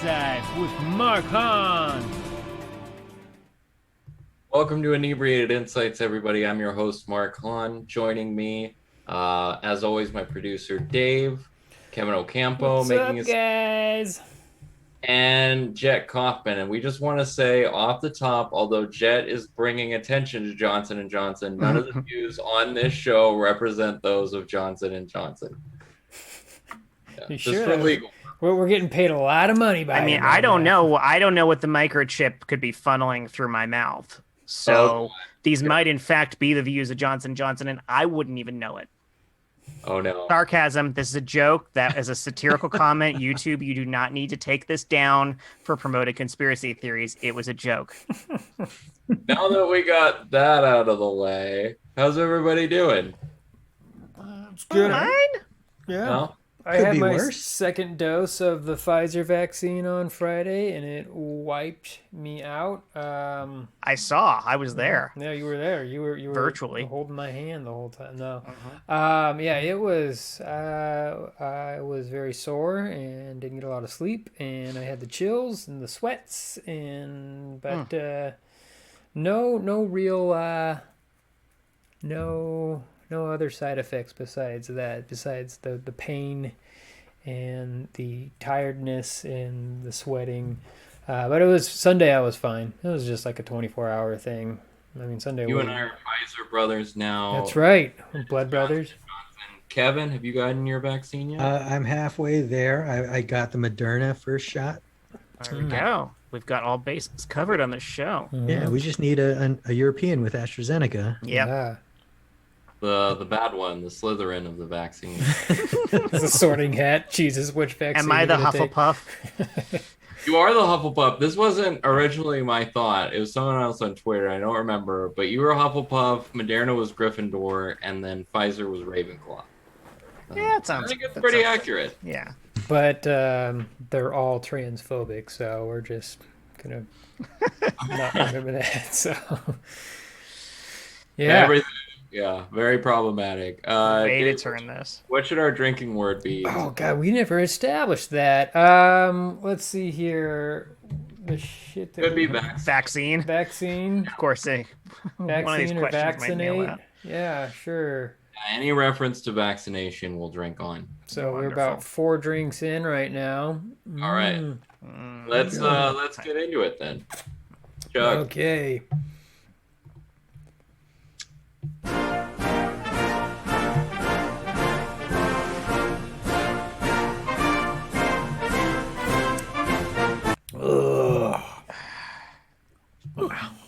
Insights with Mark Haan. Welcome to Inebriated Insights, everybody. I'm your host, Mark Haan. Joining me, as always, my producer, Dave, Kevin Ocampo, What's up, guys? And Jett Kaufman. And we just want to say off the top, although Jett is bringing attention to Johnson & Johnson, none of the views on this show represent those of Johnson & Johnson. You just sure for legal. We're getting paid a lot of money by him I don't that. know. I don't know what the microchip could be funneling through my mouth. So these might, in fact, be the views of Johnson & Johnson, and I wouldn't even know it. Oh, no. Sarcasm. This is a joke. That is a satirical comment. YouTube, you do not need to take this down for promoted conspiracy theories. It was a joke. Now that we got that out of the way, how's everybody doing? It's good. Fine. Yeah. No? I had my second dose of the Pfizer vaccine on Friday, and it wiped me out. I saw. I was there. Yeah, you were there. You were virtually holding my hand the whole time. No. Uh-huh. It was. I was very sore and didn't get a lot of sleep, and I had the chills and the sweats, but no real no other side effects besides that, besides the pain and the tiredness and the sweating. But it was Sunday, I was fine. It was just like a 24-hour thing. I mean, Sunday. You and I are Pfizer brothers now. That's right. Blood brothers. Kevin, have you gotten your vaccine yet? I'm halfway there. I got the Moderna first shot. There we go. We've got all bases covered on this show. Yeah, we just need a European with AstraZeneca. Yeah. The bad one, the Slytherin of the vaccine. The Sorting Hat. Jesus, which vaccine? Am I the Hufflepuff? You are the Hufflepuff. This wasn't originally my thought. It was someone else on Twitter. I don't remember. But you were Hufflepuff, Moderna was Gryffindor, and then Pfizer was Ravenclaw. Yeah, it sounds. I think it's pretty accurate. Yeah. But they're all transphobic, so we're just gonna not remember that. So yeah. Everything. Yeah, very problematic. Way to Dave, turn this. what should our drinking word be? Oh God, we never established that. Let's see here. The shit that Could be vaccine. vaccine, Of course, one of these vaccine or questions might nail vaccinate. that. Yeah, sure. Any reference to vaccination, we'll drink on. So we're Wonderful. about 4 drinks in right now. All right. Let's get into it then. Chug. Okay.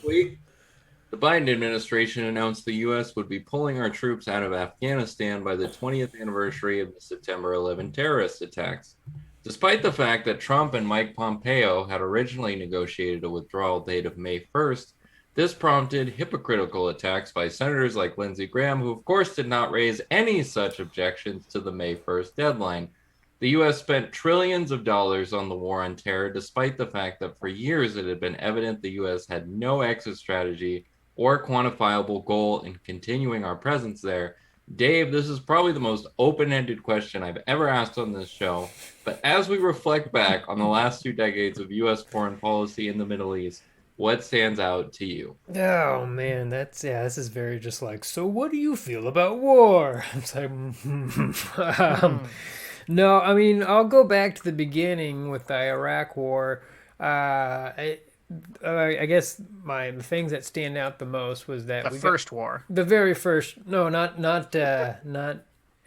Week, the Biden administration announced the U.S. would be pulling our troops out of Afghanistan by the 20th anniversary of the September 11 terrorist attacks. Despite the fact that Trump and Mike Pompeo had originally negotiated a withdrawal date of May 1st, this prompted hypocritical attacks by senators like Lindsey Graham, who of course did not raise any such objections to the May 1st deadline. The U.S. spent trillions of dollars on the war on terror, despite the fact that for years it had been evident the U.S. had no exit strategy or quantifiable goal in continuing our presence there. Dave, this is probably the most open-ended question I've ever asked on this show, but as we reflect back on the last 2 decades of U.S. foreign policy in the Middle East, what stands out to you? Oh man, this is very just like, so what do you feel about war? It's like, no, I mean, I'll go back to the beginning with the Iraq War. I guess the things that stand out the most was that The first war. the very first. No, not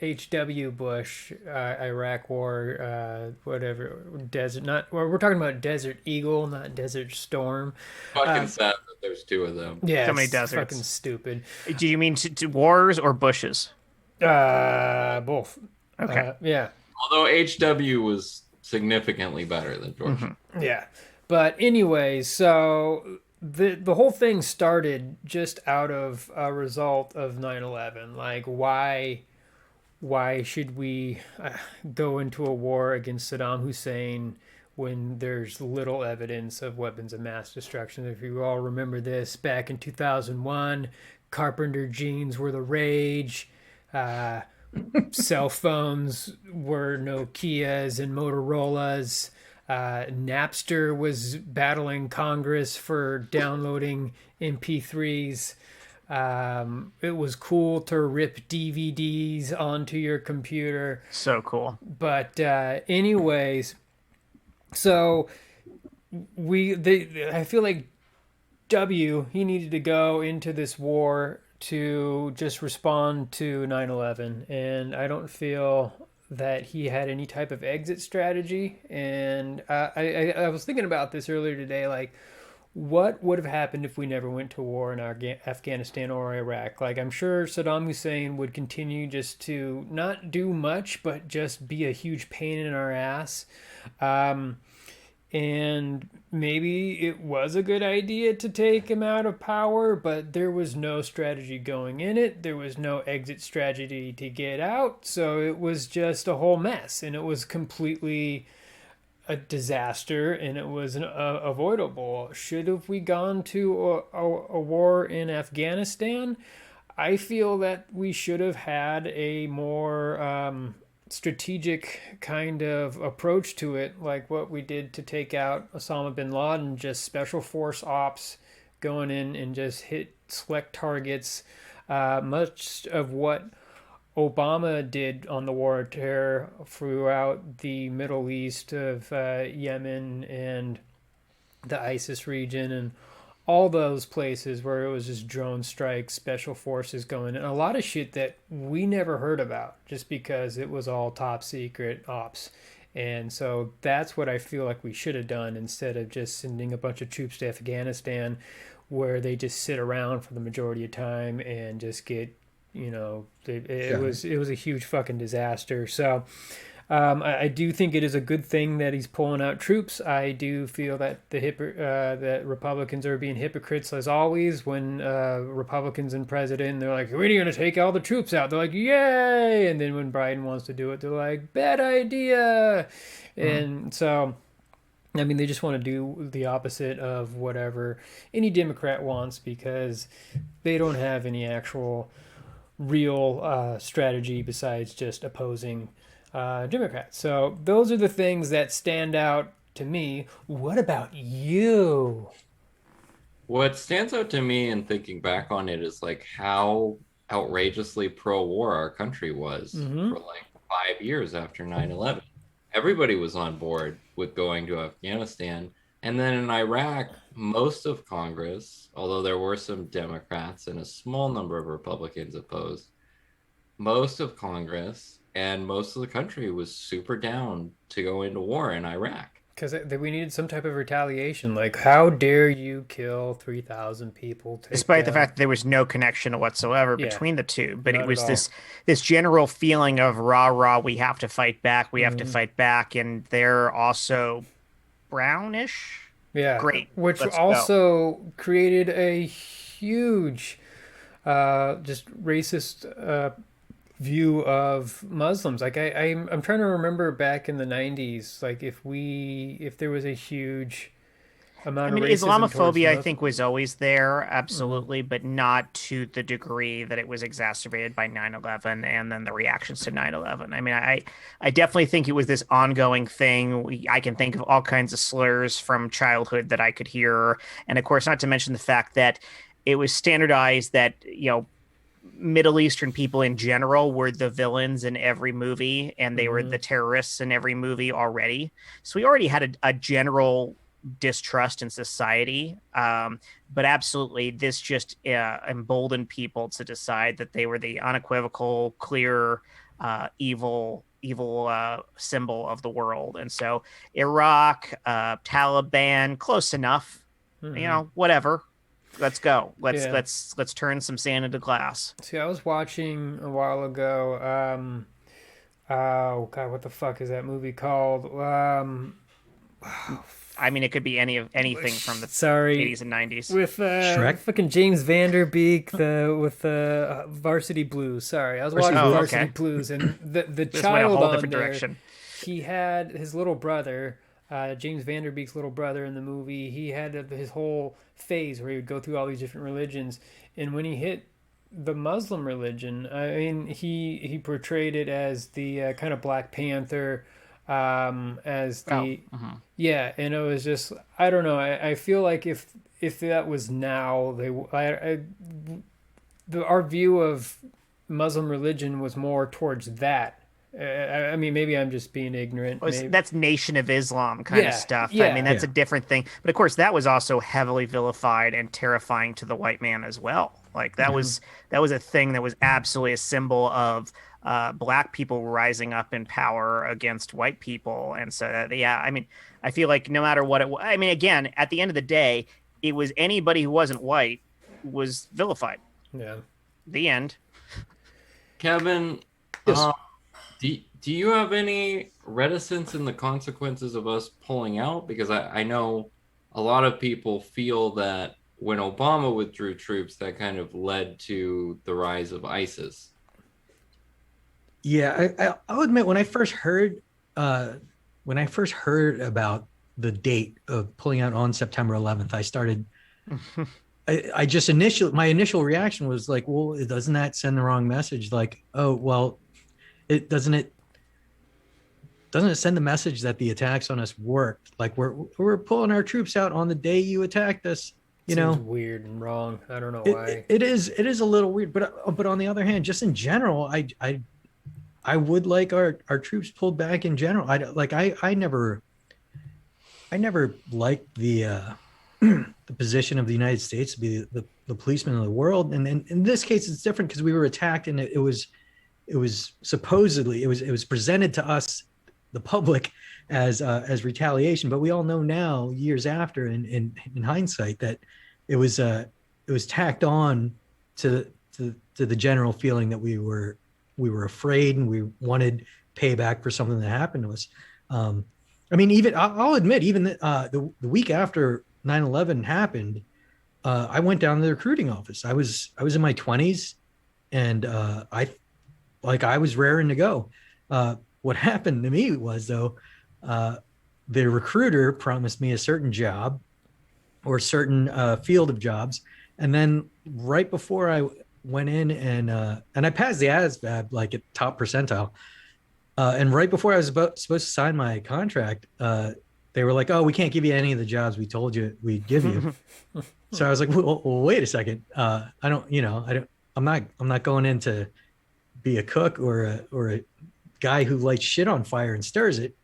H.W. Bush, Iraq War, whatever, desert. Not. Well, we're talking about Desert Eagle, not Desert Storm. Fucking sad that there's 2 of them. Yeah, So many it's deserts. fucking stupid. Do you mean to wars or bushes? Both. Okay. Yeah. Although HW was significantly better than George. Yeah. But anyway, so the whole thing started just out of a result of 9/11. Like, why should we go into a war against Saddam Hussein when there's little evidence of weapons of mass destruction? If you all remember this, back in 2001, carpenter jeans were the rage. Cell phones were Nokias and Motorola's. Napster was battling Congress for downloading MP3s. It was cool to rip DVDs onto your computer. So cool. But anyways, so I feel like he needed to go into this war to just respond to 9/11, and I don't feel that he had any type of exit strategy. And I was thinking about this earlier today, like what would have happened if we never went to war in Afghanistan or Iraq? Like, I'm sure Saddam Hussein would continue just to not do much, but just be a huge pain in our ass. And maybe it was a good idea to take him out of power, but there was no strategy going in it. There was no exit strategy to get out. So it was just a whole mess, and it was completely a disaster, and it was avoidable. Should have we gone to a war in Afghanistan? I feel that we should have had a more strategic kind of approach to it, like what we did to take out Osama bin Laden, just special force ops going in and just hit select targets. Much of what Obama did on the war of terror throughout the Middle East of Yemen and the ISIS region and all those places where it was just drone strikes, special forces going, and a lot of shit that we never heard about just because it was all top secret ops. And so that's what I feel like we should have done instead of just sending a bunch of troops to Afghanistan where they just sit around for the majority of time and just get, it was a huge fucking disaster. So I do think it is a good thing that he's pulling out troops. I do feel that that Republicans are being hypocrites as always when Republicans in president, they're like, we're going to take all the troops out. They're like, yay! And then when Biden wants to do it, they're like, bad idea. And so, I mean, they just want to do the opposite of whatever any Democrat wants because they don't have any actual real strategy besides just opposing Democrats. So those are the things that stand out to me. What about you? What stands out to me in thinking back on it is like how outrageously pro-war our country was for like 5 years after 9/11. Everybody was on board with going to Afghanistan. And then in Iraq, most of Congress, although there were some Democrats and a small number of Republicans opposed, most of Congress and most of the country was super down to go into war in Iraq. Because we needed some type of retaliation. Like, how dare you kill 3,000 people? Despite the fact that there was no connection whatsoever between the two. But it was this general feeling of rah, rah, we have to fight back. We have to fight back. And they're also brownish. Yeah. Great. Which also created a huge just racist view of Muslims. Like I'm trying to remember back in the 90s, like if there was a huge amount of racism Islamophobia I think was always there, absolutely, but not to the degree that it was exacerbated by 9/11 and then the reactions to 9/11. I mean, I definitely think it was this ongoing thing. I can think of all kinds of slurs from childhood that I could hear, and of course, not to mention the fact that it was standardized that, Middle Eastern people in general were the villains in every movie, and they were the terrorists in every movie already. So we already had a general distrust in society. But absolutely, this just emboldened people to decide that they were the unequivocal, clear, evil symbol of the world. And so Iraq, Taliban, close enough, whatever. Let's go. Let's turn some sand into glass. See, I was watching a while ago. Oh God, what the fuck is that movie called? I mean, it could be anything from the 80s and 90s. With fucking James Van Der Beek, with Varsity Blues. Sorry, I was watching Varsity Blues, and the Just child went a whole on different there, direction. he had his little brother. James Van Der Beek's little brother in the movie, he had his whole phase where he would go through all these different religions, and when he hit the Muslim religion, I mean, he portrayed it as the kind of Black Panther, as Oh, the mhm. yeah, and it was just I don't know. I feel like if that was now, our view of Muslim religion was more towards that. I mean, maybe I'm just being ignorant. Maybe That's Nation of Islam kind of yeah, stuff. I mean, yeah, that's Yeah. a different thing. But of course, that was also heavily vilified and terrifying to the white man as well. Like Yeah. that was a thing that was absolutely a symbol of black people rising up in power against white people. And so, yeah, I mean, I feel like no matter what it was, I mean, again, at the end of the day, it was anybody who wasn't white was vilified. yeah. The end. Kevin, Yes. uh, do you have any reticence in the consequences of us pulling out? Because I know a lot of people feel that when Obama withdrew troops, that kind of led to the rise of ISIS. Yeah, I'll admit when I first heard about the date of pulling out on September 11th, I started. I just my initial reaction was like, well, doesn't that send the wrong message? Like, oh, well, it doesn't it send the message that the attacks on us worked? Like we're pulling our troops out on the day you attacked us. You Seems know, weird and wrong. I don't know it, why. it is a little weird, but on the other hand, just in general, I would like our troops pulled back in general. I never liked the position of the United States to be the policeman of the world. And in this case, it's different because we were attacked, and it was supposedly it was presented to us, the public, as retaliation. But we all know now, years after, in hindsight, that it was it was tacked on to the general feeling that we were afraid and we wanted payback for something that happened to us. I mean, even I'll admit, even the week after 9/11 happened, I went down to the recruiting office. I was in my 20s, and I was raring to go. What happened to me was, though, uh, the recruiter promised me a certain job or certain field of jobs, and then right before I went in and I passed the ASVAB like at top percentile, and right before I was supposed to sign my contract, they were like, "Oh, we can't give you any of the jobs we told you we'd give you." So I was like, well, wait a second. I don't, I don't, I'm not going in to be a cook or a guy who lights shit on fire and stirs it.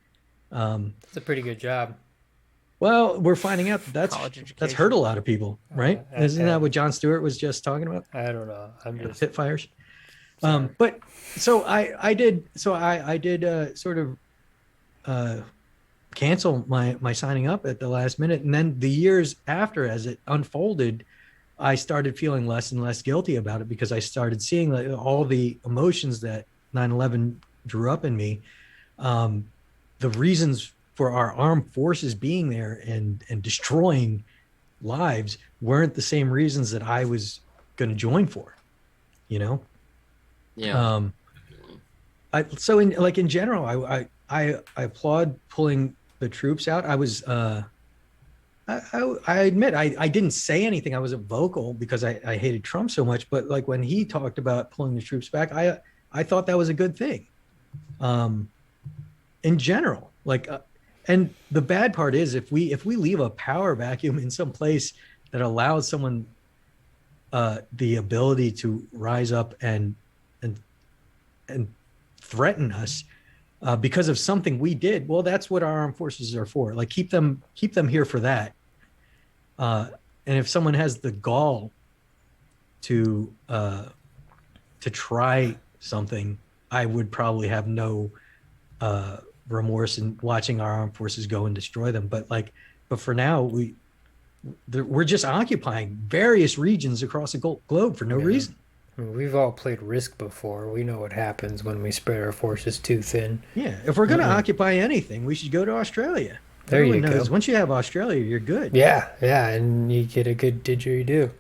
It's a pretty good job. Well, we're finding out that College that's education. hurt a lot of people, right? Isn't that I, what John Stewart was just talking about? I don't know. I'm The just pit fires. sorry. But so I did sort of uh, cancel my signing up at the last minute, and then the years after, as it unfolded, I started feeling less and less guilty about it because I started seeing like, all the emotions that 9/11 drew up in me. Um, the reasons for our armed forces being there and destroying lives weren't the same reasons that I was going to join for, you know? Yeah. Um, so in general, I applaud pulling the troops out. I admit I didn't say anything. I wasn't vocal because I hated Trump so much. But like when he talked about pulling the troops back, I thought that was a good thing. Um, in general, and the bad part is if we leave a power vacuum in some place that allows someone the ability to rise up and and threaten us because of something we did, well, that's what our armed forces are for. Like keep them here for that. And if someone has the gall to try something, I would probably have no remorse in watching our armed forces go and destroy them. But for now, we're just occupying various regions across the globe for no Yeah. reason. I mean, we've all played Risk before. We know what happens when we spread our forces too thin. Yeah, if we're going to occupy anything, we should go to Australia. There Everyone you knows go. once you have Australia, you're good. Yeah, yeah, and you get a good didgeridoo.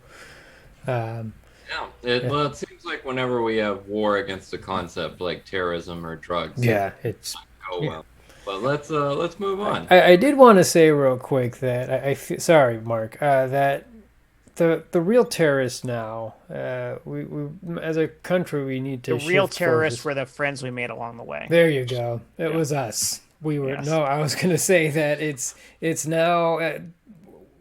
Um, Yeah. yeah, Well, it seems like whenever we have war against a concept like terrorism or drugs, yeah, it's. go Yeah. well. But let's move on. I did want to say real quick that sorry, Mark, that the real terrorists now, we as a country we need to The real shift terrorists focus. were the friends we made along the way. There you go. It Yeah. was us. We were Yes. no. I was gonna say that it's now.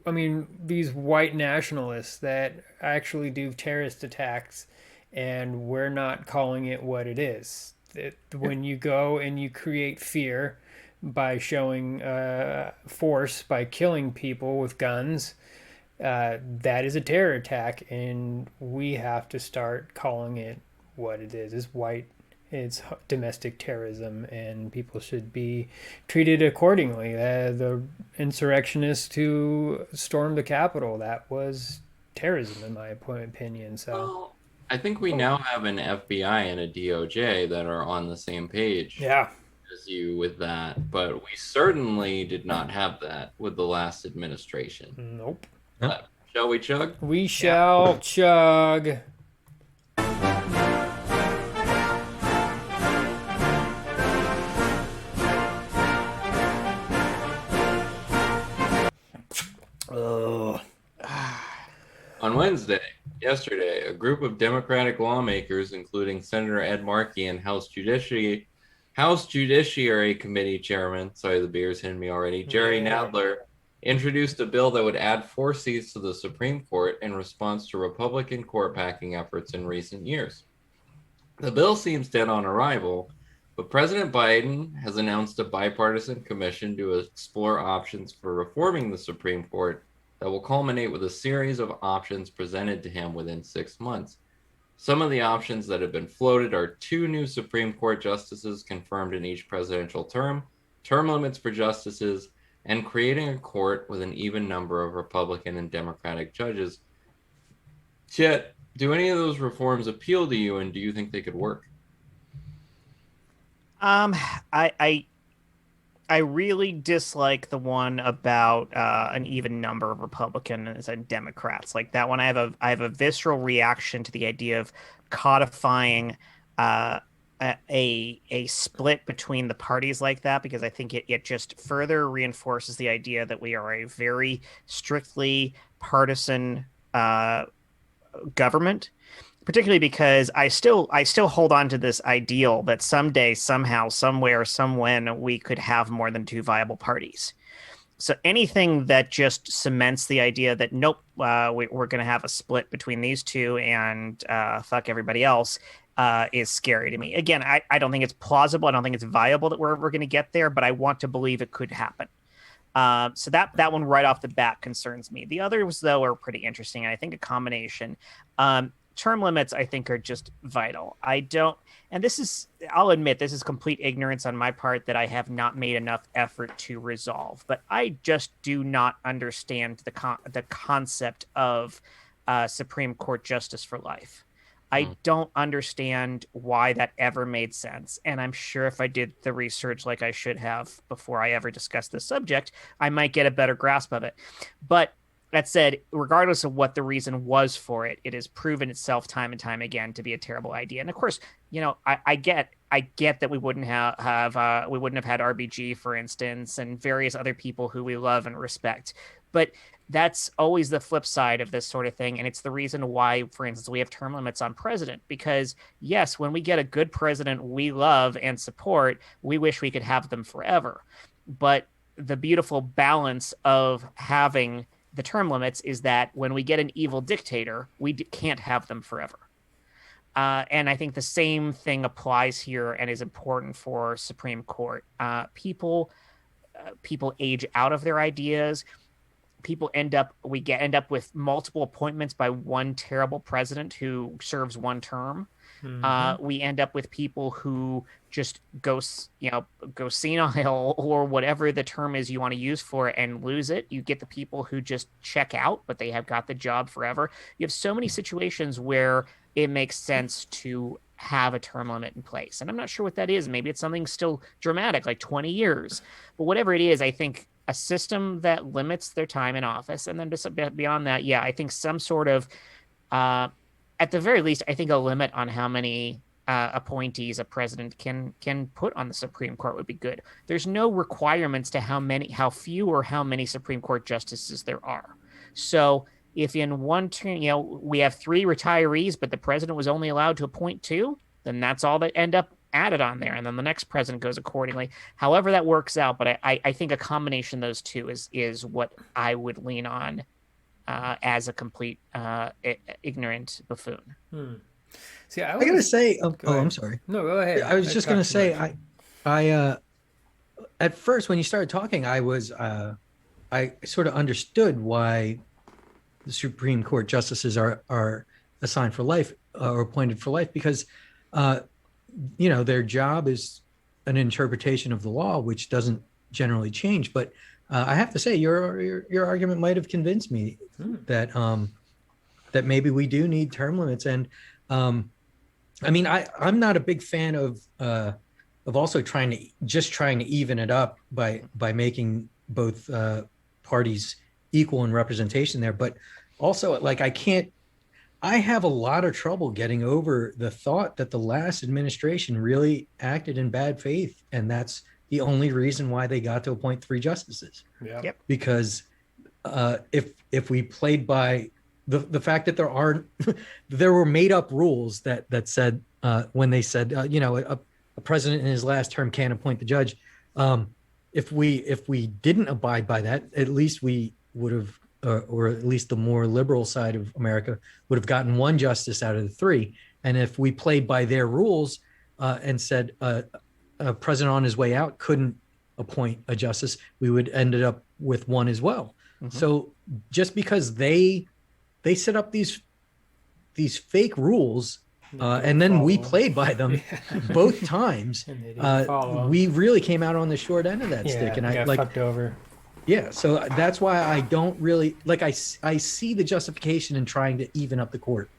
I mean, these white nationalists that actually do terrorist attacks, and we're not calling it what it is. When you go and you create fear by showing force by killing people with guns, that is a terror attack, and we have to start calling it what it is. It's white. It's domestic terrorism, and people should be treated accordingly. The insurrectionists who stormed the Capitol, that was terrorism, in my opinion. So, Well, I think we now have an FBI and a DOJ that are on the same page yeah, as you with that, but we certainly did not have that with the last administration. nope. But shall we chug? We Yeah. shall chug. Oh, On Wednesday, yesterday, a group of Democratic lawmakers, including Senator Ed Markey and House Judiciary Committee Chairman, sorry, the beer's hitting me already, Jerry Nadler, introduced a bill that would add 4 seats to the Supreme Court in response to Republican court packing efforts in recent years. The bill seems dead on arrival, but President Biden has announced a bipartisan commission to explore options for reforming the Supreme Court that will culminate with a series of options presented to him within 6 months. Some of the options that have been floated are 2 new Supreme Court justices confirmed in each presidential term limits for justices, and creating a court with an even number of Republican and Democratic judges. Chet, do any of those reforms appeal to you, and do you think they could work? I really dislike the one about an even number of Republicans and Democrats. Like that one, I have a visceral reaction to the idea of codifying a split between the parties like that, because I think it just further reinforces the idea that we are a very strictly partisan government, particularly because I still hold on to this ideal that someday, somehow, somewhere, somewhen we could have more than 2 viable parties. So anything that just cements the idea that nope, we're going to have a split between these two and fuck everybody else is scary to me. Again, I don't think it's plausible. I don't think it's viable that we're going to get there, but I want to believe it could happen. So that one right off the bat concerns me. The others, though, are pretty interesting. I think a combination. Term limits, I think, are just vital. And this is, I'll admit, this is complete ignorance on my part that I have not made enough effort to resolve. But I just do not understand the concept of Supreme Court justice for life. I don't understand why that ever made sense. And I'm sure if I did the research like I should have before I ever discussed this subject, I might get a better grasp of it. But that said, regardless of what the reason was for it, it has proven itself time and time again to be a terrible idea. And of course, you know, I get that we wouldn't have had RBG, for instance, and various other people who we love and respect. But that's always the flip side of this sort of thing. And it's the reason why, for instance, we have term limits on president, because yes, when we get a good president we love and support, we wish we could have them forever. But the beautiful balance of having the term limits is that when we get an evil dictator, we can't have them forever. And I think the same thing applies here and is important for Supreme Court. People age out of their ideas. People end up with multiple appointments by one terrible president who serves one term. We end up with people who just go senile or whatever the term is you want to use for it and lose it. You get the people who just check out, but they have got the job forever. You have so many situations where it makes sense to have a term limit in place. And I'm not sure what that is. Maybe it's something still dramatic, like 20 years. But whatever it is, I think a system that limits their time in office, and then just beyond that, yeah, I think some sort of, at the very least, I think a limit on how many appointees a president can put on the Supreme Court would be good. There's no requirements to how few or how many Supreme Court justices there are. So if in one term, we have 3 retirees, but the president was only allowed to appoint 2, then that's all that end up added on there, and then the next president goes accordingly. However that works out, but I think a combination of those two is what I would lean on as a complete ignorant buffoon. See, I gotta say, Go ahead. I'm sorry. No, go ahead. I was just talked gonna too say, much. I at first when you started talking, I sort of understood why the Supreme Court justices are assigned for life or appointed for life because, uh, their job is an interpretation of the law, which doesn't generally change. But I have to say, your argument might have convinced me that that maybe we do need term limits. And I mean, I'm not a big fan of also trying to even it up by making both parties equal in representation there. But also, like, I have a lot of trouble getting over the thought that the last administration really acted in bad faith, and that's the only reason why they got to appoint 3 justices. Yeah. Yep. Because if we played by the fact that there were made up rules that said when they said a president in his last term can't appoint the judge. If we didn't abide by that, at least we would have, or at least the more liberal side of America would have gotten 1 justice out of the 3. And if we played by their rules and said a president on his way out couldn't appoint a justice, we would ended up with 1 as well. Mm-hmm. So just because they set up these fake rules and then we played by them both times, we really came out on the short end of that stick, and I fucked over. Yeah, so that's why I don't really like. I see the justification in trying to even up the court,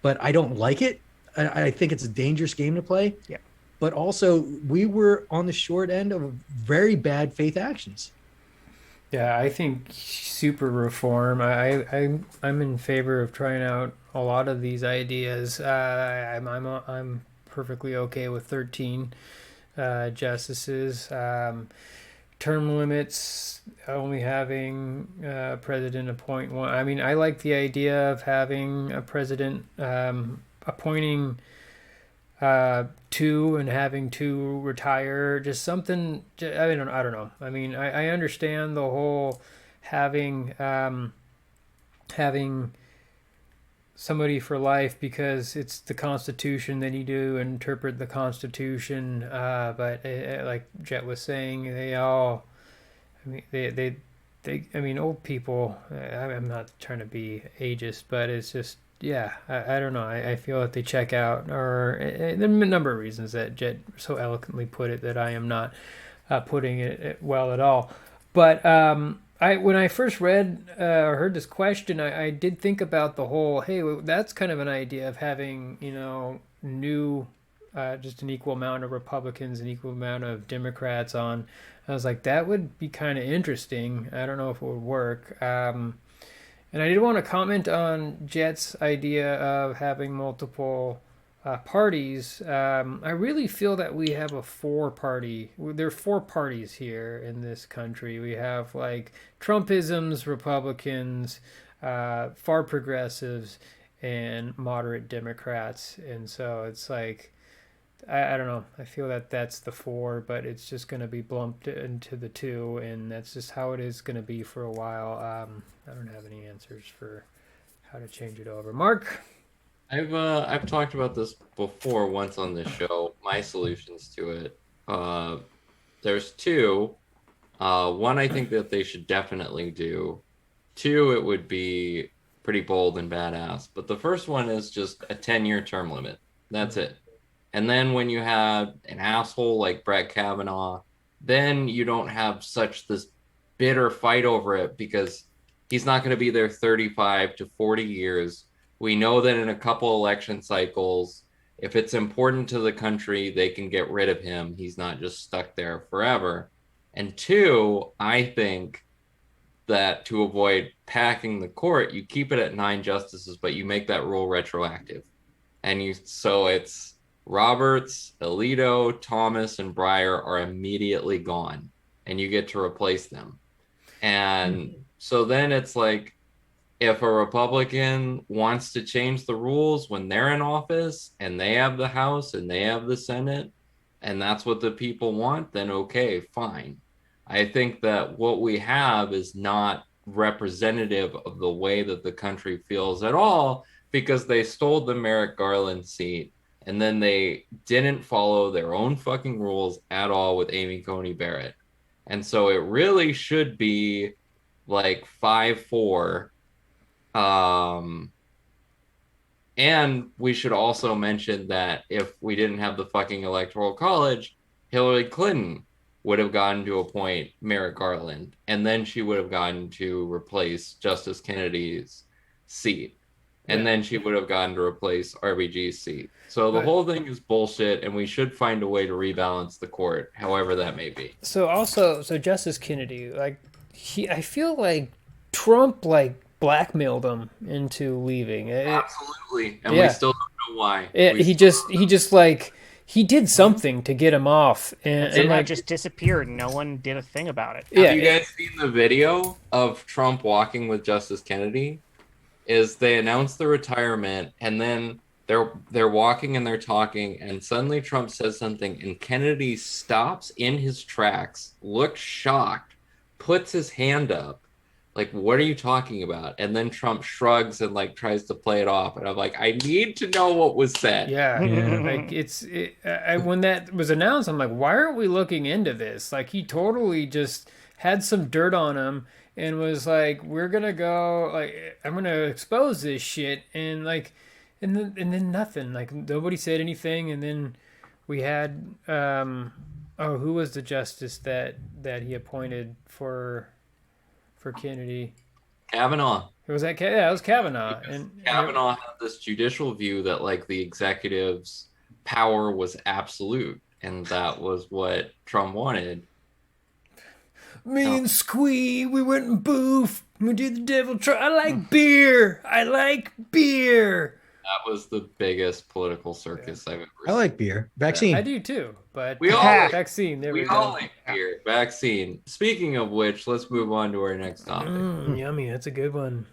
but I don't like it. I think it's a dangerous game to play. Yeah. But also, we were on the short end of very bad faith actions. Yeah, I think super reform. I'm in favor of trying out a lot of these ideas. I'm perfectly okay with 13 justices. Term limits, only having president appoint 1. I mean, I like the idea of having a president appointing 2 and having 2 retire. Just something. I don't know. I mean, I understand the whole having somebody for life because it's the Constitution. They need to interpret the Constitution. But like Jett was saying, they all. I mean, they. I mean, old people. I'm not trying to be ageist, but it's just. Yeah, I don't know. I feel that they check out, or there are a number of reasons that Jett so eloquently put it that I am not putting it well at all. But when I first read or heard this question, I did think about the whole, hey, that's kind of an idea of having, new, just an equal amount of Republicans, an equal amount of Democrats on. I was like, that would be kind of interesting. I don't know if it would work. And I did want to comment on Jett's idea of having multiple parties. I really feel that we have a 4-party. There are 4 parties here in this country. We have like Trumpisms, Republicans, far progressives, and moderate Democrats. And so it's like, I don't know. I feel that that's the 4, but it's just going to be lumped into the 2, and that's just how it is going to be for a while. I don't have any answers for how to change it over. Mark? I've talked about this before once on this show. My solutions to it. There's 2. One, I think that they should definitely do. 2, it would be pretty bold and badass. But the first one is just a 10-year term limit. That's it. And then when you have an asshole like Brett Kavanaugh, then you don't have such this bitter fight over it because he's not going to be there 35 to 40 years. We know that in a couple election cycles, if it's important to the country, they can get rid of him. He's not just stuck there forever. And 2, I think that to avoid packing the court, you keep it at 9 justices, but you make that rule retroactive. And so it's Roberts, Alito, Thomas, and Breyer are immediately gone, and you get to replace them. And so then it's like, if a Republican wants to change the rules when they're in office and they have the House and they have the Senate, and that's what the people want, then okay, fine. I think that what we have is not representative of the way that the country feels at all, because they stole the Merrick Garland seat and then they didn't follow their own fucking rules at all with Amy Coney Barrett. And so it really should be like 5-4. And we should also mention that if we didn't have the fucking electoral college, Hillary Clinton would have gotten to appoint Merrick Garland, and then she would have gotten to replace Justice Kennedy's seat, and then she would have gotten to replace RBG's seat. So the whole thing is bullshit, and we should find a way to rebalance the court, however that may be. So Justice Kennedy, like I feel like Trump like blackmailed him into leaving. Absolutely, and we still don't know why. He just like he did something to get him off, and like just disappeared. No one did a thing about it. Have you guys seen the video of Trump walking with Justice Kennedy? Is they announced the retirement, and then they're walking and they're talking, and suddenly Trump says something, and Kennedy stops in his tracks, looks shocked, puts his hand up, like, what are you talking about? And then Trump shrugs and like tries to play it off, and I'm like, I need to know what was said. Yeah. Like when that was announced, I'm like, why aren't we looking into this? Like, he totally just had some dirt on him and was like, we're gonna go, like, I'm gonna expose this shit, and like, and then nothing. Like, nobody said anything, and then we had who was the justice that he appointed for Kennedy? Kavanaugh. It was that. Yeah, it was Kavanaugh. And Kavanaugh had this judicial view that like the executive's power was absolute, and that was what Trump wanted. Me and Squee, we went and boofed. We did the devil try. I like beer. That was the biggest political circus I've ever seen. I like beer. Vaccine. I do too, but we all vaccine. There we all go. like beer. Vaccine. Speaking of which, let's move on to our next topic. Yummy. That's a good one.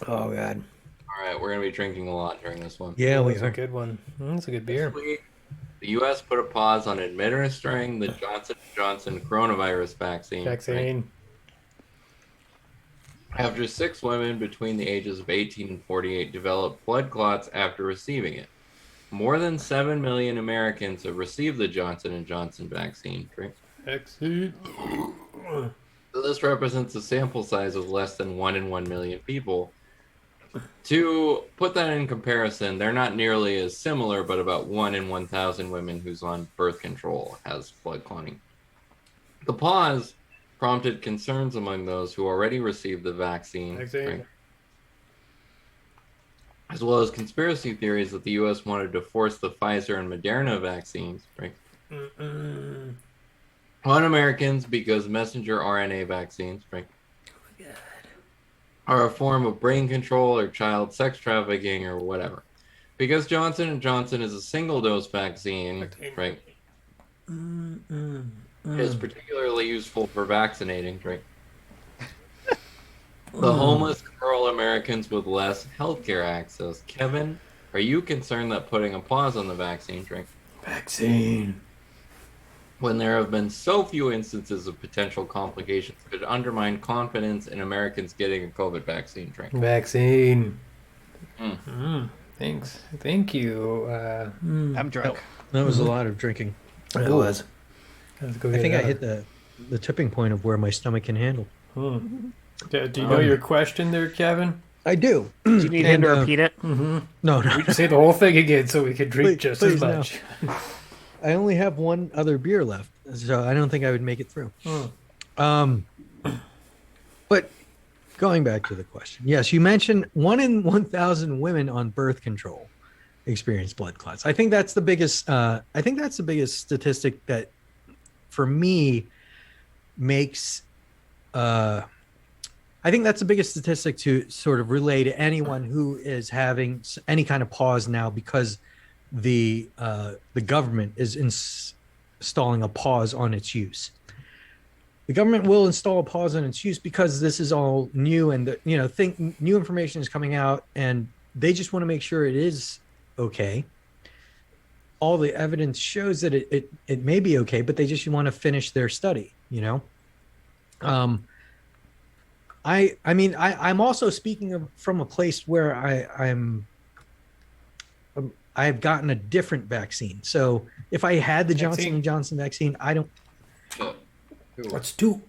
Oh God. All right, we're gonna be drinking a lot during this one. Yeah, we That's are. a good one. That's a good beer. This week, the U.S. put a pause on administering the Johnson & Johnson coronavirus vaccine. After 6 women between the ages of 18 and 48 developed blood clots after receiving it. More than 7 million Americans have received the Johnson & Johnson vaccine. Vaccine. So this represents a sample size of less than 1 in 1 million people. To put that in comparison, they're not nearly as similar, but about 1 in 1,000 women who's on birth control has blood clotting. The pause prompted concerns among those who already received the vaccine, right? As well as conspiracy theories that the U.S. wanted to force the Pfizer and Moderna vaccines, right? On Americans because messenger RNA vaccines, right? Are a form of brain control or child sex trafficking or whatever. Because Johnson & Johnson is a single-dose vaccine, right? Is particularly useful for vaccinating, right? The homeless rural Americans with less healthcare access. Kevin, are you concerned that putting a pause on the vaccine, drink? Vaccine. When there have been so few instances of potential complications could undermine confidence in Americans getting a COVID vaccine, drink? Vaccine. Thanks. Thank you. I'm drunk. That was a lot of drinking. It was. I think I hit the tipping point of where my stomach can handle. Do you know your question there, Kevin? I do. Do you need him to repeat it? No. Say the whole thing again so we could drink Please, as no. much. I only have one other beer left, so I don't think I would make it through. But going back to the question, yes, you mentioned 1 in 1,000 women on birth control experience blood clots. I think that's the biggest. I think that's the biggest statistic that, for me, makes. I think that's the biggest statistic to sort of relay to anyone who is having any kind of pause now because the government is installing a pause on its use. the government will install a pause on its use because this is all new, and think new information is coming out, and they just want to make sure it is okay. All the evidence shows that it may be okay, but they just want to finish their study. I'm also speaking from a place where I've gotten a different vaccine. So if I had the Johnson & Johnson vaccine, I don't. Let's do.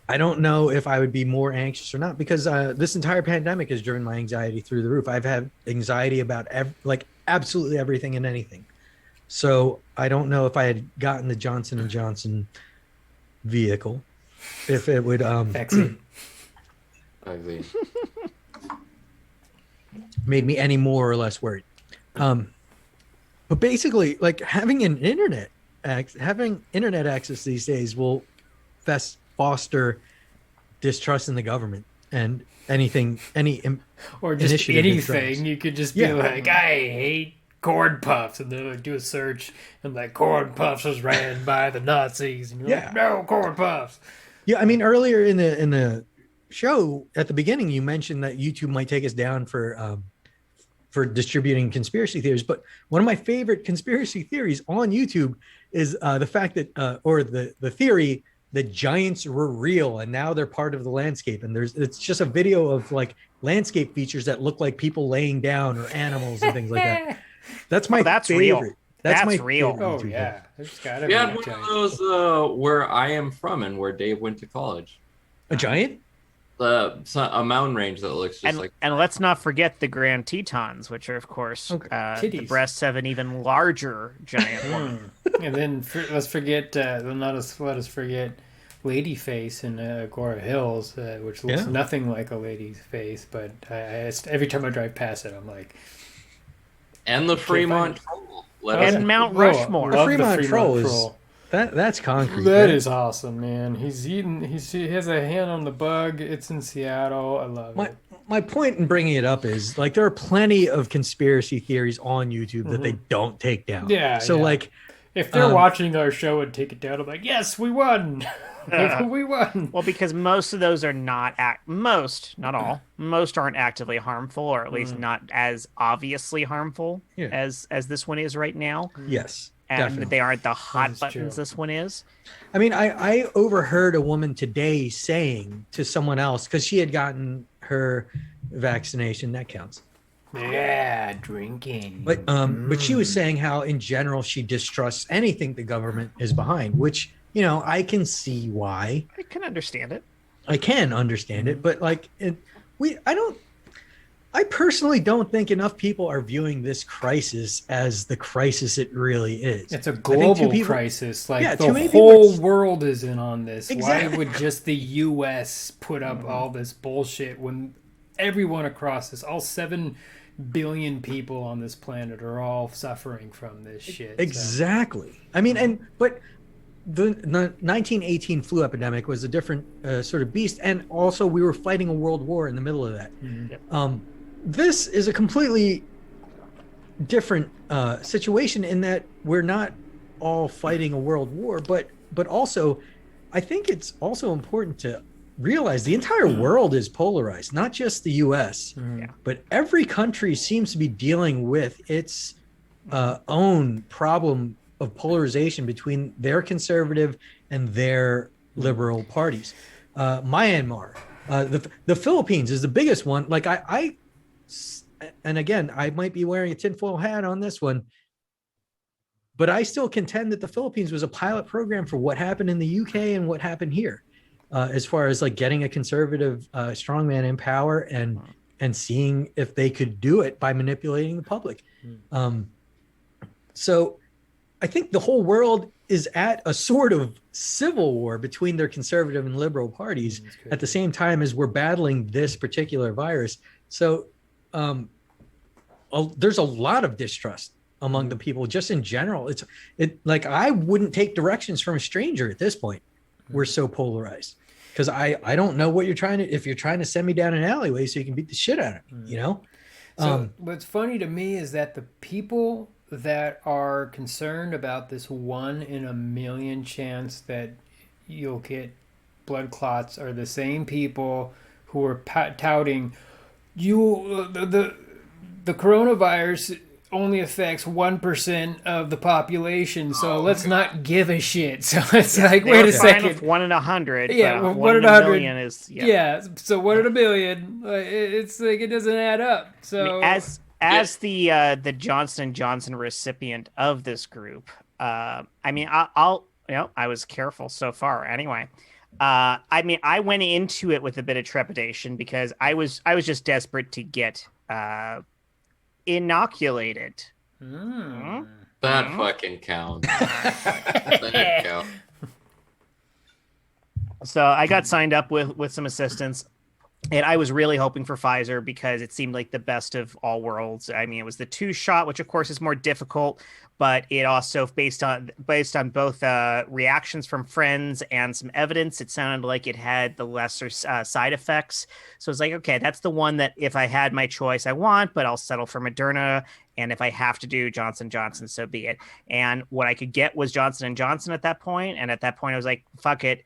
I don't know if I would be more anxious or not, because this entire pandemic has driven my anxiety through the roof. I've had anxiety about absolutely everything and anything. So I don't know if I had gotten the Johnson & Johnson vehicle, if it would Vaccine. made me any more or less worried. But basically, like having internet access these days will foster distrust in the government and or just initiative anything. You could just be like, I hate corn puffs, and then like, do a search and like corn puffs was ran by the Nazis, and you're like, no corn puffs. Yeah, I mean, earlier in the show at the beginning, you mentioned that YouTube might take us down for distributing conspiracy theories, but one of my favorite conspiracy theories on YouTube is the fact that or the theory that giants were real and now they're part of the landscape, and it's just a video of like landscape features that look like people laying down or animals and things like that. That's my that's favorite. real. That's my real. favorite Oh YouTube yeah, there's gotta We be had a one giant. of those where I am from and where Dave went to college. A giant? A mountain range that looks just like. And let's not forget the Grand Tetons, which are of course the Titties. breasts of an even larger giant woman. And then let's forget. Let us forget Ladyface in Agora Hills, which looks nothing like a lady's face. But every time I drive past it, I'm like. And the Fremont Troll. And Mount Rushmore. The Fremont Troll is that's concrete. That is awesome, man. He has a hand on the bug. It's in Seattle. I love it. My point in bringing it up is like there are plenty of conspiracy theories on YouTube that they don't take down. Yeah. So like if they're watching our show and take it down, I'm like, yes, we won. We won. Well, because most of those are not not all. Most aren't actively harmful, or at least not as obviously harmful as this one is right now. Yes. And definitely. they aren't the hot is buttons true. this one is. I mean, I overheard a woman today saying to someone else, because she had gotten her vaccination, that counts. Yeah, drinking. But she was saying how in general she distrusts anything the government is behind, which, I can see why. I can understand it. I can understand it, but I personally don't think enough people are viewing this crisis as the crisis it really is. It's a global crisis. Like the whole world is in on this. Exactly. Why would just the U.S. put up all this bullshit when everyone across this, all 7 billion people on this planet are all suffering from this shit? Exactly. So. I mean, but the 1918 flu epidemic was a different sort of beast, and also we were fighting a world war in the middle of that. Mm-hmm. This is a completely different situation in that we're not all fighting a world war, but also I think it's also important to realize the entire world is polarized, not just the US, but every country seems to be dealing with its own problem of polarization between their conservative and their liberal parties. Myanmar, the Philippines is the biggest one. Like and again, I might be wearing a tinfoil hat on this one, but I still contend that the Philippines was a pilot program for what happened in the UK and what happened here, as far as like getting a conservative strongman in power and seeing if they could do it by manipulating the public. So I think the whole world is at a sort of civil war between their conservative and liberal parties at the same time as we're battling this particular virus. So there's a lot of distrust among the people just in general. It like I wouldn't take directions from a stranger at this point. We're so polarized because I don't know what if you're trying to send me down an alleyway so you can beat the shit out of me, So what's funny to me is that the people that are concerned about this 1 in a million chance that you'll get blood clots are the same people who are touting the coronavirus only affects 1% of the population, so let's not give a shit. So it's like, wait a second. 1 in 100. Yeah, but 1 in 1 in 100 million is so 1 in 1 million. It's like it doesn't add up. So as the Johnson & Johnson recipient of this group, I mean, I'll I was careful so far anyway. I mean, I went into it with a bit of trepidation because I was just desperate to get inoculated. That fucking counts. That counts. So I got signed up with some assistance. And I was really hoping for Pfizer because it seemed like the best of all worlds. I mean, it was the 2-shot, which of course is more difficult, but it also based on both reactions from friends and some evidence, it sounded like it had the lesser side effects. So it's like, okay, that's the one that if I had my choice, I want, but I'll settle for Moderna. And if I have to do Johnson & Johnson, so be it. And what I could get was Johnson & Johnson at that point. And at that point, I was like, fuck it.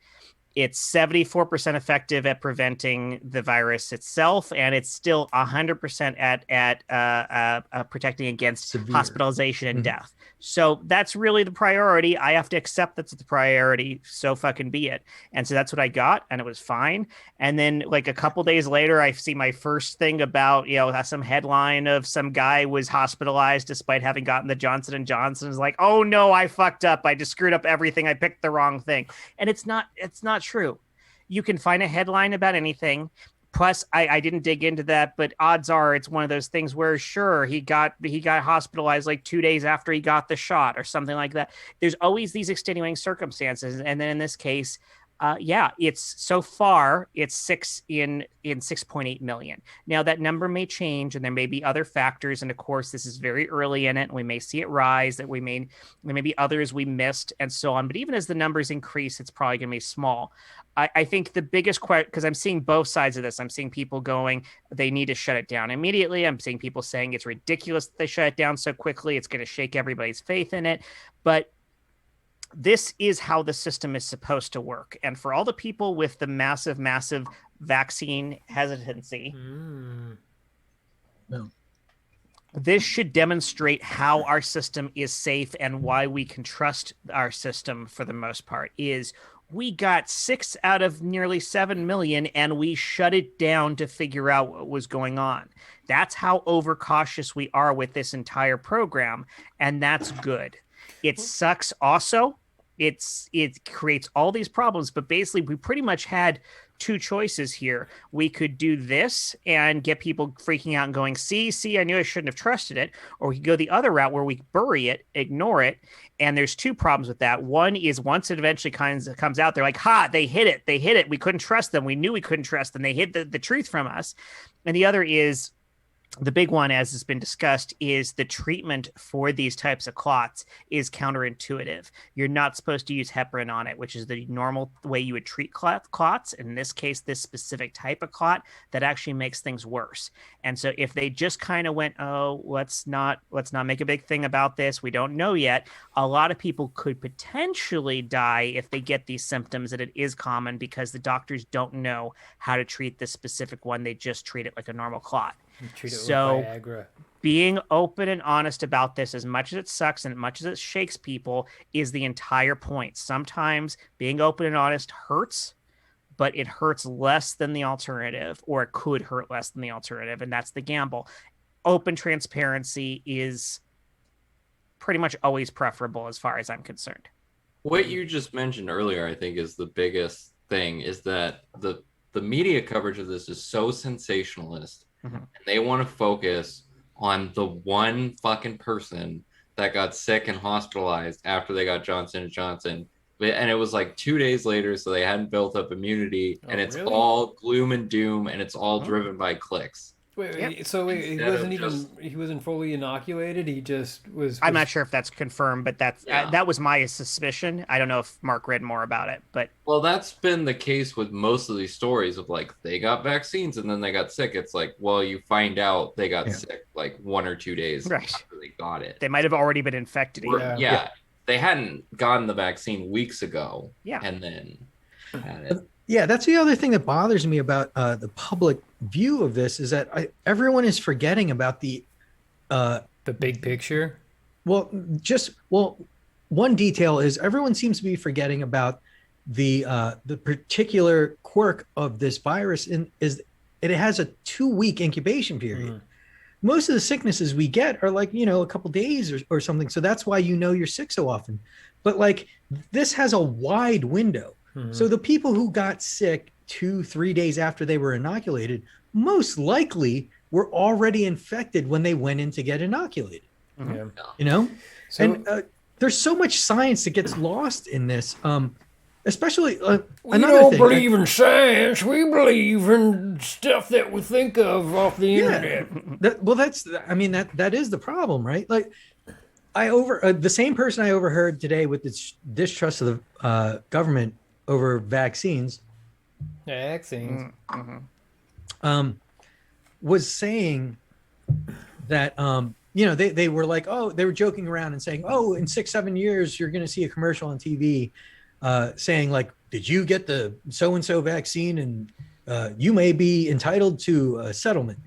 It's 74% effective at preventing the virus itself, and it's still 100% at protecting against hospitalization and death. So that's really the priority. I have to accept that's the priority. So fucking be it. And so that's what I got, and it was fine. And then like a couple days later, I see my first thing about some headline of some guy was hospitalized despite having gotten the Johnson & Johnson. Is like, oh no, I fucked up. I just screwed up everything. I picked the wrong thing. And it's not true. You can find a headline about anything. Plus, I didn't dig into that, but odds are it's one of those things where sure he got hospitalized like 2 days after he got the shot or something like that. There's always these extenuating circumstances, and then in this case, it's so far it's 6 in 6.8 million. Now that number may change, and there may be other factors, and of course this is very early in it, and we may see it rise. That there may be others we missed, and so on. But even as the numbers increase, it's probably going to be small. I think the biggest question, because I'm seeing both sides of this. I'm seeing people going, they need to shut it down immediately. I'm seeing people saying it's ridiculous that they shut it down so quickly. It's going to shake everybody's faith in it. But this is how the system is supposed to work. And for all the people with the massive, massive vaccine hesitancy, this should demonstrate how our system is safe and why we can trust our system for the most part. Is we got 6 out of nearly 7 million and we shut it down to figure out what was going on. That's how overcautious we are with this entire program. And that's good. It sucks also. It creates all these problems, but basically we pretty much had 2 choices here. We could do this and get people freaking out and going, see, I knew I shouldn't have trusted it. Or we could go the other route where we bury it, ignore it. And there's 2 problems with that. One is once it eventually comes out, they're like, they hit it. We couldn't trust them. We knew we couldn't trust them. They hid the truth from us. And the other is, the big one, as has been discussed, is the treatment for these types of clots is counterintuitive. You're not supposed to use heparin on it, which is the normal way you would treat clots. In this case, this specific type of clot, that actually makes things worse. And so if they just kind of went, let's not make a big thing about this, we don't know yet, a lot of people could potentially die if they get these symptoms, and it is common because the doctors don't know how to treat this specific one. They just treat it like a normal clot. Treat it so with Viagra. Being open and honest about this, as much as it sucks and as much as it shakes people, is the entire point. Sometimes being open and honest hurts, but it hurts less than the alternative, or it could hurt less than the alternative, and that's the gamble. Open transparency is pretty much always preferable as far as I'm concerned. What you just mentioned earlier, I think, is the biggest thing, is that the media coverage of this is so sensationalist. Mm-hmm. And they want to focus on the one fucking person that got sick and hospitalized after they got Johnson & Johnson. And it was like 2 days later, so they hadn't built up immunity. And it's really all gloom and doom, and it's all driven by clicks. He wasn't fully inoculated. He just was. I'm not sure if that's confirmed, but that was my suspicion. I don't know if Mark read more about it, but that's been the case with most of these stories of like they got vaccines and then they got sick. It's like, well, you find out they got sick like 1 or 2 days after they got it. They might have already been infected. Yeah. They hadn't gotten the vaccine weeks ago. Yeah. And then had it. Yeah, that's the other thing that bothers me about the public view of this is that everyone is forgetting about the big picture. Well, one detail is everyone seems to be forgetting about the particular quirk of this virus is it has a 2-week incubation period. Mm. Most of the sicknesses we get are like, a couple days or something. So that's why you're sick so often. But like this has a wide window. Mm-hmm. So the people who got sick 2-3 days after they were inoculated most likely were already infected when they went in to get inoculated. Yeah. So, and there's so much science that gets lost in this. Especially we don't believe in science. We believe in stuff that we think of off the internet. That is the problem, right? Like the same person I overheard today with this distrust of the government over vaccines. Vaccines. Was saying that they were like, they were joking around and saying, in 6-7 years you're going to see a commercial on TV saying like, did you get the so-and-so vaccine and you may be entitled to a settlement.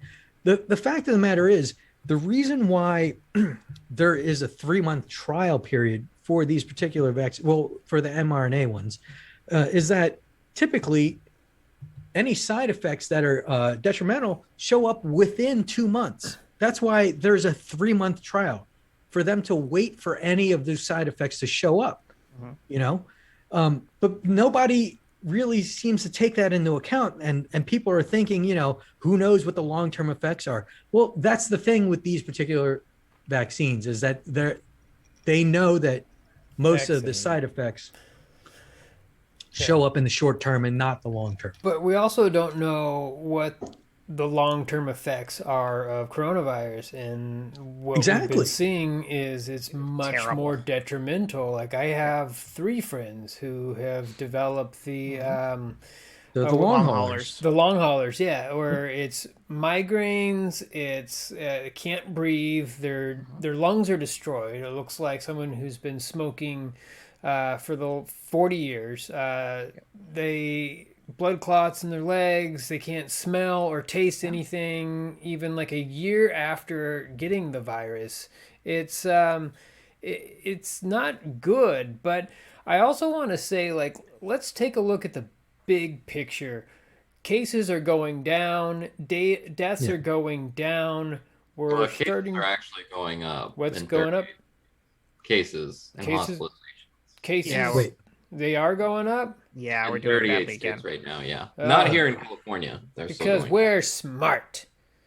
The fact of the matter is the reason why there is a 3-month trial period for these particular vaccines, for the mRNA ones, is that typically any side effects that are detrimental show up within 2 months. That's why there's a 3-month trial for them to wait for any of those side effects to show up, but nobody really seems to take that into account. And people are thinking, who knows what the long-term effects are? Well, that's the thing with these particular vaccines is that they know that most of the side effects show up in the short term and not the long term. But we also don't know what the long-term effects are of coronavirus, and what we've been seeing is it's much more detrimental. Like I have 3 friends who have developed the long haulers. The long haulers, yeah, where it's migraines, it's can't breathe, their lungs are destroyed. It looks like someone who's been smoking for the 40 years. They blood clots in their legs. They can't smell or taste anything, even like a year after getting the virus. It's not good. But I also want to say, like, let's take a look at the big picture. Cases are going down. Deaths are going down. Cases are actually going up. What's going up? Cases and hospitalizations. Cases. Yeah, they are going up. Yeah, we're doing badly again right now. Yeah, not here in California. Because we're smart.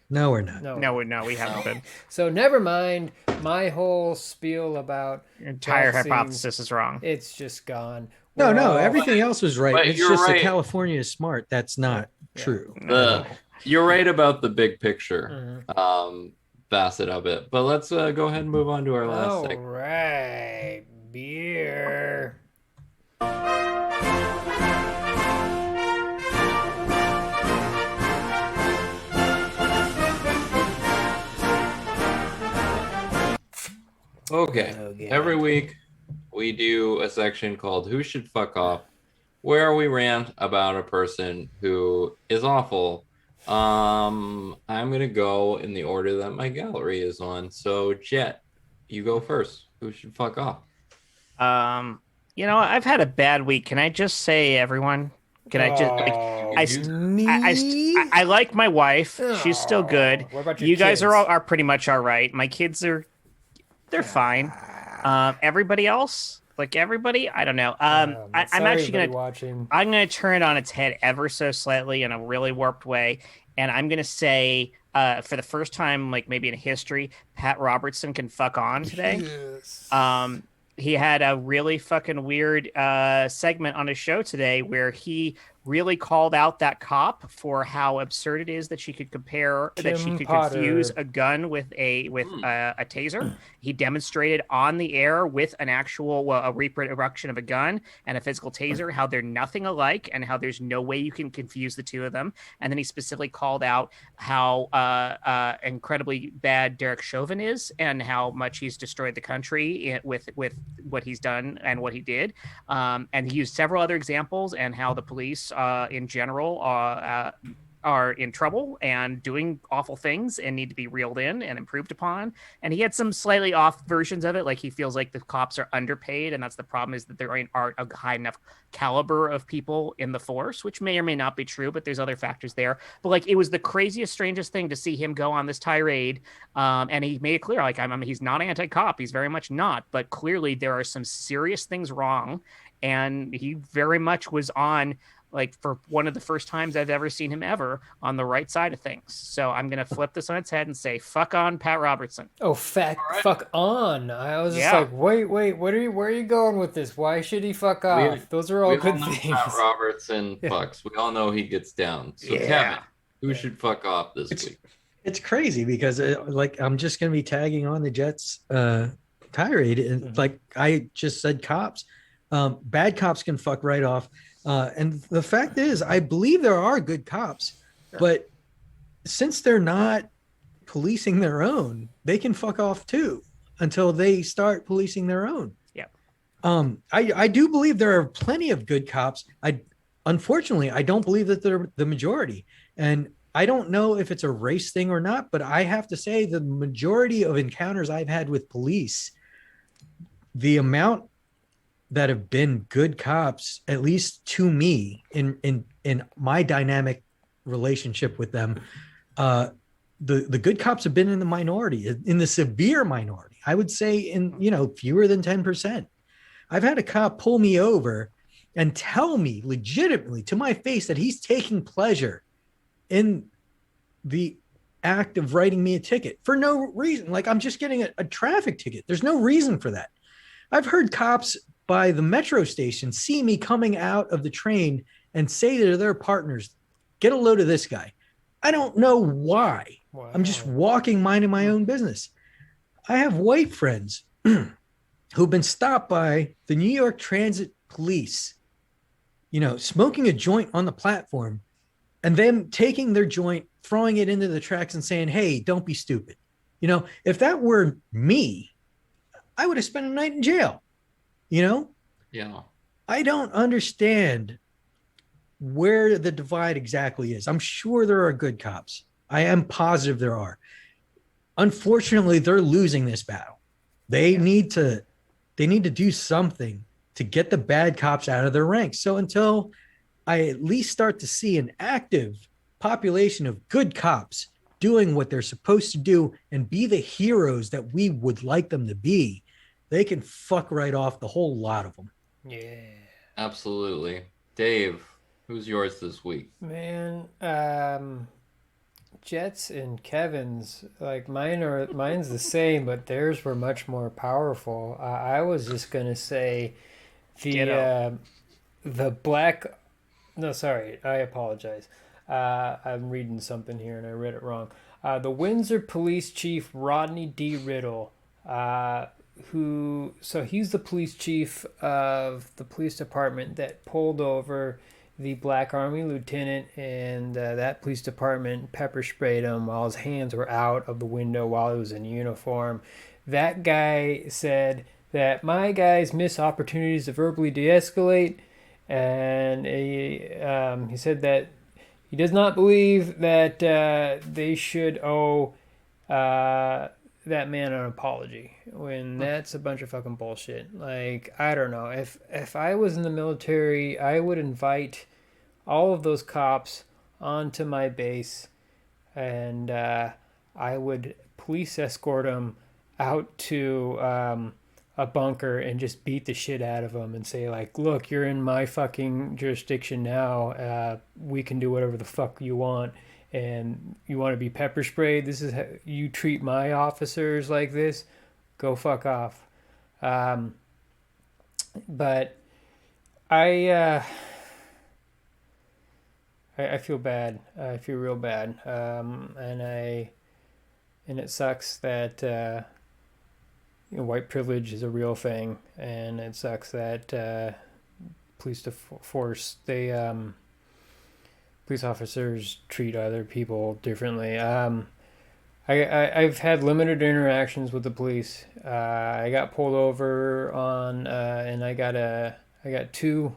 No, we're not. No, we haven't been. So never mind my whole spiel about your entire vaccines. Hypothesis is wrong. It's just gone. No, everything else was right. It's just right. that California is smart. That's not true. You're right about the big picture facet of it. But let's go ahead and move on to our last segment. All right, beer. Okay. Every week we do a section called Who Should Fuck Off, where we rant about a person who is awful. I'm going to go in the order that my gallery is on. So, Jett, you go first. Who should fuck off? I've had a bad week. Can I just say, everyone? Can I just I like my wife. She's still good. What about your you guys kids? are pretty much all right. My kids they're fine. Everybody else, I don't know. I'm actually gonna turn it on its head ever so slightly in a really warped way, and I'm gonna say for the first time, like maybe in history, Pat Robertson can fuck on today. Yes. He had a really fucking weird segment on his show today where he really called out that cop for how absurd it is that she could Kim confuse Potter. a gun with a taser. He demonstrated on the air with an actual a reproduction of a gun and a physical taser how they're nothing alike and how there's no way you can confuse the two of them. And then he specifically called out how incredibly bad Derek Chauvin is and how much he's destroyed the country with what he's done and what he did. And he used several other examples and how the police in general are in trouble and doing awful things and need to be reeled in and improved upon. And he had some slightly off versions of it. Like he feels like the cops are underpaid. And that's the problem, is that there aren't a high enough caliber of people in the force, which may or may not be true, but there's other factors there. But like, it was the craziest, strangest thing to see him go on this tirade. And he made it clear, like, he's not anti-cop. He's very much not, but clearly there are some serious things wrong. And he very much was on, like, for one of the first times I've ever seen him ever, on the right side of things. So I'm going to flip this on its head and say, fuck on Pat Robertson. Oh, fuck on. I was just like, wait, where are you going with this? Why should he fuck off? Those are all good things. Pat Robertson fucks. We all know he gets down. So Kevin, who should fuck off this week? It's crazy because like, I'm just going to be tagging on the Jets tirade. And like I just said, cops, bad cops can fuck right off. And the fact is, I believe there are good cops, but since they're not policing their own, they can fuck off too until they start policing their own. Yeah. I do believe there are plenty of good cops. Unfortunately, I don't believe that they're the majority. And I don't know if it's a race thing or not, but I have to say the majority of encounters I've had with police, the amount that have been good cops, at least to me in my dynamic relationship with them, the good cops have been in the minority, in the severe minority. I would say in, fewer than 10%. I've had a cop pull me over and tell me legitimately to my face that he's taking pleasure in the act of writing me a ticket for no reason. Like, I'm just getting a traffic ticket. There's no reason for that. I've heard cops by the metro station see me coming out of the train and say to their partners, get a load of this guy. I don't know why. Wow. I'm just walking, minding my own business. I have white friends who've been stopped by the New York Transit Police, smoking a joint on the platform, and them taking their joint, throwing it into the tracks and saying, hey, don't be stupid. If that were me, I would have spent a night in jail. Yeah. I don't understand where the divide exactly is. I'm sure there are good cops. I am positive there are. Unfortunately, they're losing this battle. They need to do something to get the bad cops out of their ranks. So until I at least start to see an active population of good cops doing what they're supposed to do and be the heroes that we would like them to be, they can fuck right off, the whole lot of them. Yeah. Absolutely. Dave, who's yours this week? Man, Jets and Kevin's, like, mine's the same, but theirs were much more powerful. I was just gonna say the black. No, sorry, I apologize. I'm reading something here and I read it wrong. The Windsor Police Chief Rodney D. Riddle, he's the police chief of the police department that pulled over the Black Army lieutenant, and that police department pepper sprayed him while his hands were out of the window while he was in uniform. That guy said that my guys miss opportunities to verbally de-escalate, and he said that he does not believe that they should owe that man an apology, when that's a bunch of fucking bullshit. Like, I don't know, if I was in the military, I would invite all of those cops onto my base, and I would police escort them out to a bunker and just beat the shit out of them and say, like, look, you're in my fucking jurisdiction now, we can do whatever the fuck you want. And you want to be pepper sprayed? This is how you treat my officers, like this? Go fuck off. But I I feel bad. I feel real bad. And it sucks that white privilege is a real thing, and it sucks that force police officers treat other people differently. I've had limited interactions with the police. I got pulled over on, and I got two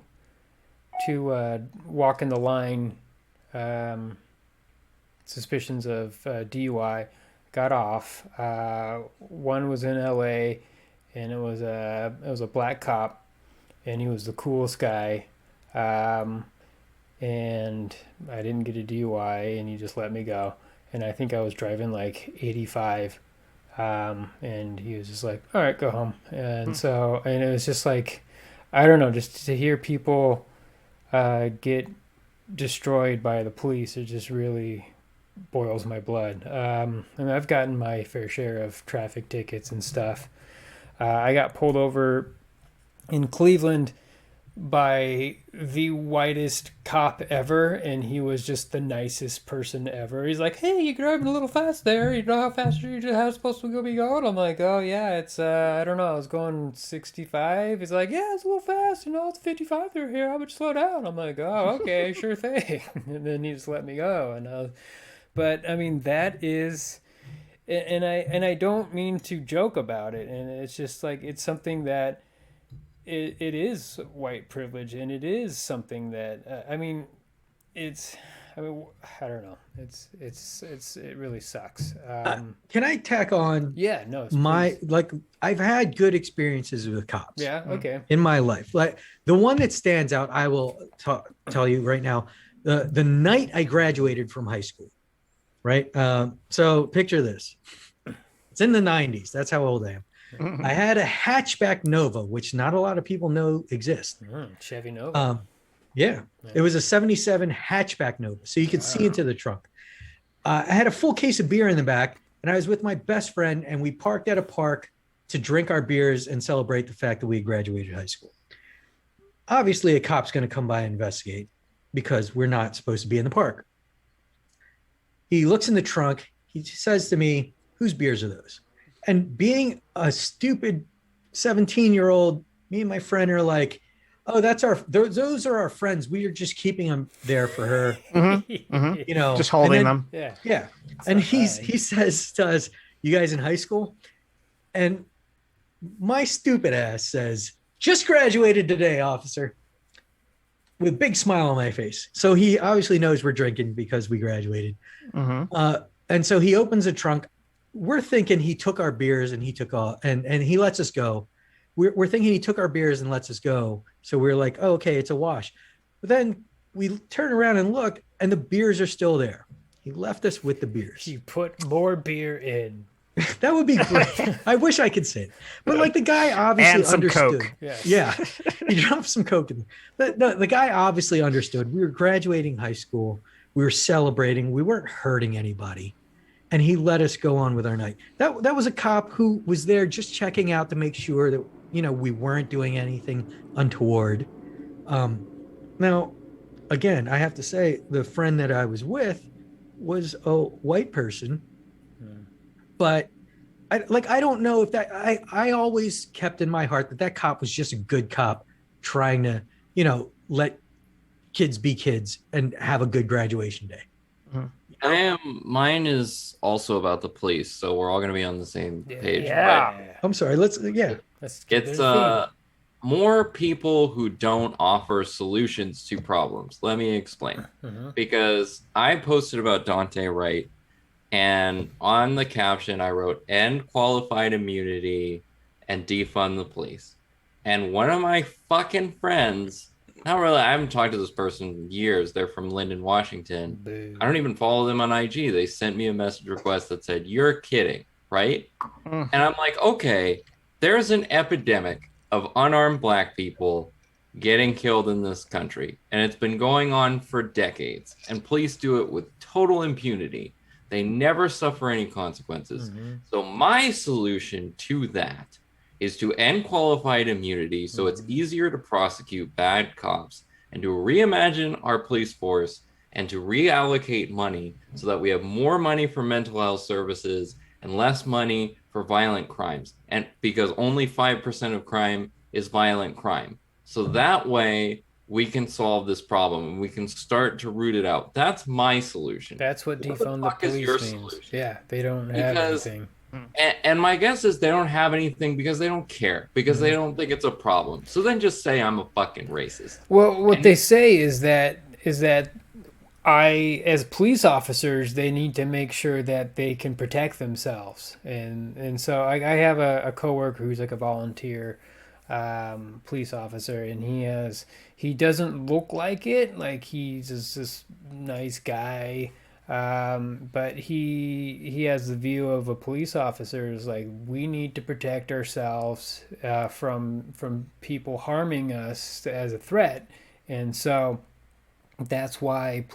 walk in the line suspicions of DUI. Got off. One was in LA, and it was a black cop, and he was the coolest guy. And I didn't get a DUI, and he just let me go. And I think I was driving like 85, and he was just like, "All right, go home." And and it was just like, I don't know, just to hear people get destroyed by the police, it just really boils my blood. I mean, I've gotten my fair share of traffic tickets and stuff. I got pulled over in Cleveland by the whitest cop ever, and he was just the nicest person ever. He's like, "Hey, you're driving a little fast there. You know how fast you're supposed to be going?" I'm like, "Oh yeah, it's I don't know. I was going 65." He's like, "Yeah, it's a little fast. You know, it's 55 through here. How would you slow down?" I'm like, "Oh, okay, sure thing." And then he just let me go. But I mean, that is, and I don't mean to joke about it. And it's just like, it's something that it is white privilege, and it is something that I mean, I don't know. It really sucks. Can I tack on? Yeah, no, Like, I've had good experiences with cops. Yeah, okay. In my life, like the one that stands out, I will tell you right now. The night I graduated from high school, right? So picture this. It's in the 90s. That's how old I am. I had a hatchback Nova, which not a lot of people know exists. Chevy Nova. Yeah, it was a 77 hatchback Nova, so you could see into the trunk. I had a full case of beer in the back, and I was with my best friend, and we parked at a park to drink our beers and celebrate the fact that we graduated high school. Obviously, a cop's going to come by and investigate because we're not supposed to be in the park. He looks in the trunk. He says to me, "Whose beers are those?" And being a stupid 17-year-old, me and my friend are like, "Oh, those are our friends. We are just keeping them there for her." You know, just holding them. Yeah. And he says to us, "You guys in high school?" And my stupid ass says, "Just graduated today, officer," with a big smile on my face. So he obviously knows we're drinking because we graduated. And so he opens the trunk. We're thinking he took our beers and he took all, and he lets us go. We're thinking he took our beers and lets us go. So we're like, "Oh, okay, it's a wash." But then we turn around and look, and the beers are still there. He left us with the beers. You put more beer in. That would be great. I wish I could say it. But like, the guy obviously and some understood. Coke. Yes. Yeah. He dropped some Coke in there. The guy obviously understood. We were graduating high school. We were celebrating. We weren't hurting anybody. And he let us go on with our night. That was a cop who was there just checking out to make sure that, you know, we weren't doing anything untoward. Now, again, I have to say, the friend that I was with was a white person. But I don't know if that, I always kept in my heart that cop was just a good cop trying to, you know, let kids be kids and have a good graduation day. Mine is also about the police, so we're all going to be on the same page. Yeah. I'm sorry. Let's get It's more people who don't offer solutions to problems. Let me explain. Because I posted about Dante Wright, and on the caption I wrote, "End qualified immunity and defund the police." And one of my fucking friends, not really, I haven't talked to this person in years. They're from Linden, Washington. Boo. I don't even follow them on IG. They sent me a message request that said, "You're kidding, right?" And I'm like, okay, there's an epidemic of unarmed black people getting killed in this country. And it's been going on for decades. And police do it with total impunity. They never suffer any consequences. So my solution to that is to end qualified immunity so it's easier to prosecute bad cops and to reimagine our police force and to reallocate money so that we have more money for mental health services and less money for violent crimes. And because only 5% of crime is violent crime. So that way we can solve this problem and we can start to root it out. That's my solution. That's what defund the police means. Yeah, they don't have anything. And my guess is they don't have anything because they don't care, because they don't think it's a problem. So then just say I'm a fucking racist. Well, what they say is that as police officers, they need to make sure that they can protect themselves. And so I have a coworker who's like a volunteer police officer, and he doesn't look like it. Like he's just this nice guy. But he has the view of a police officer is like, we need to protect ourselves from people harming us as a threat. And so that's why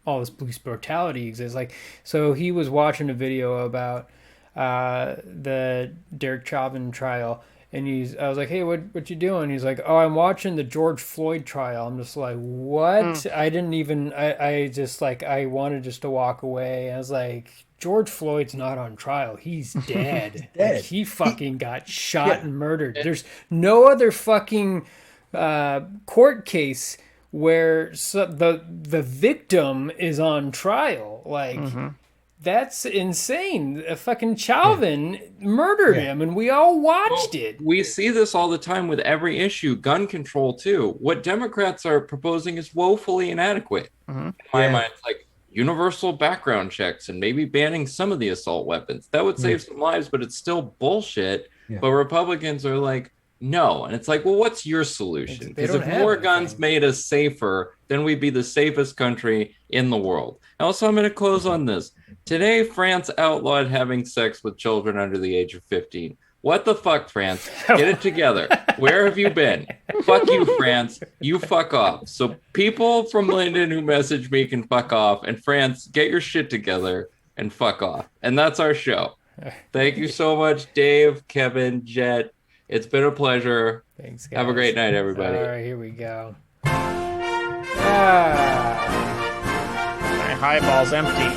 all this police brutality exists. Like, so he was watching a video about the Derek Chauvin trial, and I was like, hey, what you doing? He's like, oh, I'm watching the George Floyd trial. I'm just like, what? I didn't even, I just like, I wanted just to walk away. I was like, George Floyd's not on trial. He's dead. He's dead. Like, he fucking got shot and murdered. There's no other fucking court case where the victim is on trial. Like, that's insane. Fucking Chauvin murdered him, and we all watched it. We see this all the time with every issue, gun control too. What Democrats are proposing is woefully inadequate. In my mind, it's like universal background checks and maybe banning some of the assault weapons. That would save some lives, but it's still bullshit. Yeah. But Republicans are like, no. And it's like, well, what's your solution? Because if more guns made us safer, then we'd be the safest country in the world. Also, I'm going to close on this. Today, France outlawed having sex with children under the age of 15. What the fuck, France? Get it together. Where have you been? Fuck you, France. You fuck off. So people from Linden who message me can fuck off. And France, get your shit together and fuck off. And that's our show. Thank you so much, Dave, Kevin, Jett. It's been a pleasure. Thanks, guys. Have a great night, everybody. All right, here we go. My highball's empty.